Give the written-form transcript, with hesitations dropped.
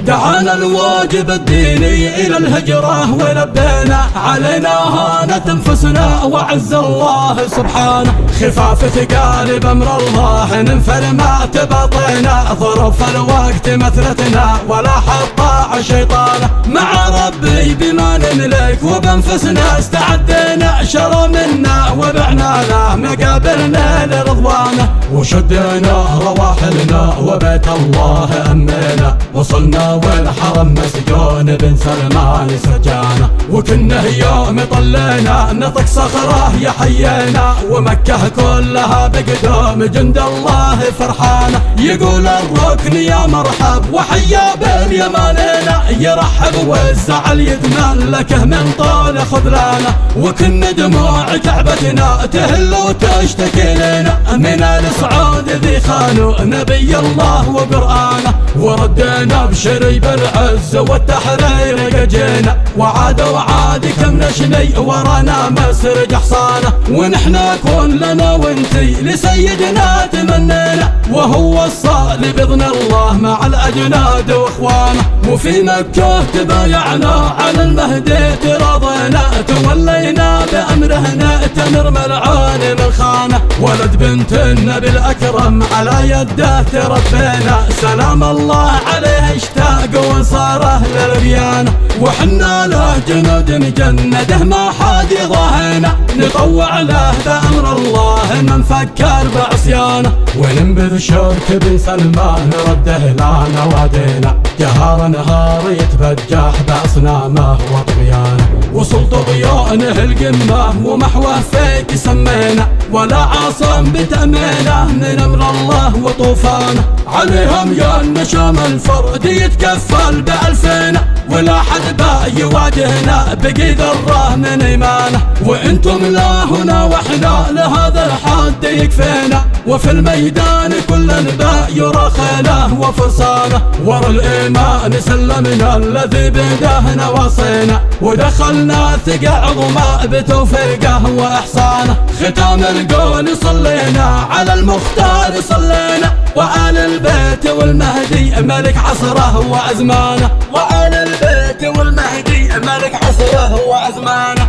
دعانا الواجب الديني إلى الهجرة ولبينا، علينا هانت أنفسنا وعز الله سبحانه. خفاف ثقال بأمر الله ننفر ما تبطينا، ظروف الوقت مثلتنا ولا حطاع شيطانه. مع ربي بما نملك وبأنفسنا استعدينا، شرى منا وبعنا له مقابلنا لرضوانه. وشدنا رواحلنا وبيت الله أمنا، وصلنا والحرم مسجون بن سلمان سجانا. وكنا يوم طلينا نطق صخره يحيينا، ومكة كلها بقدوم جند الله فرحانه. يقول الركن يا مرحب وحيا باليماننا، يرحب والزعل يتملكه من طول خذلانه. وكن دموع كعبتنا تهل وتشتكي لنا، من السعود ذي خانوا نبي الله وقرآنه. وردنا بشريب العز والتحرير قجينا، وعاد وعاد كم نشني ورانا مسرج حصانه. ونحنا كلنا وانتي لسيدنا تمنينا، وهو الصالح بإذن الله مع الأجناد واخوانه. وفي مكة تبايعنا على المهدي تراضينا، تولينا بأمره نأتمر ملعون من خانه. ولد بنت النبي الأكرم على يده تربينا، سلام الله عليه اشتاق وصاره للبيانه. وحنا له جنود مجنده ما حد يضاهينا، نطوع له بأمر الله من فكر بعصيانه. وننبذ شرك بن سلمان رده لنا وادينا، جهار نهار يتفجح بأصنامه وطغيانه. وصل طغيانه القمة ومحوه فيك سمينا، ولا عاصم بتأمينه من أمر الله وطوفانه. عليهم يا النشام الفرد يتكفل بألفينا، ولا حد يواجهنا بقي ذره من إيمانه. وانتم لا هنا وحنا لهذا الحد يكفينا، وفي الميدان كل نبا يرى خيله وفرسانه. ورا الإيمان سلمنا الذي بدهنا وصينا، ودخلنا ثقة عظمى بتوفيقه وإحسانه. ختام القول صلينا على المختار صلينا، وآل البيت والمهدي ملك عصره وأزمانه. وآل البيت والمهدي ملك عصره وأزمانه.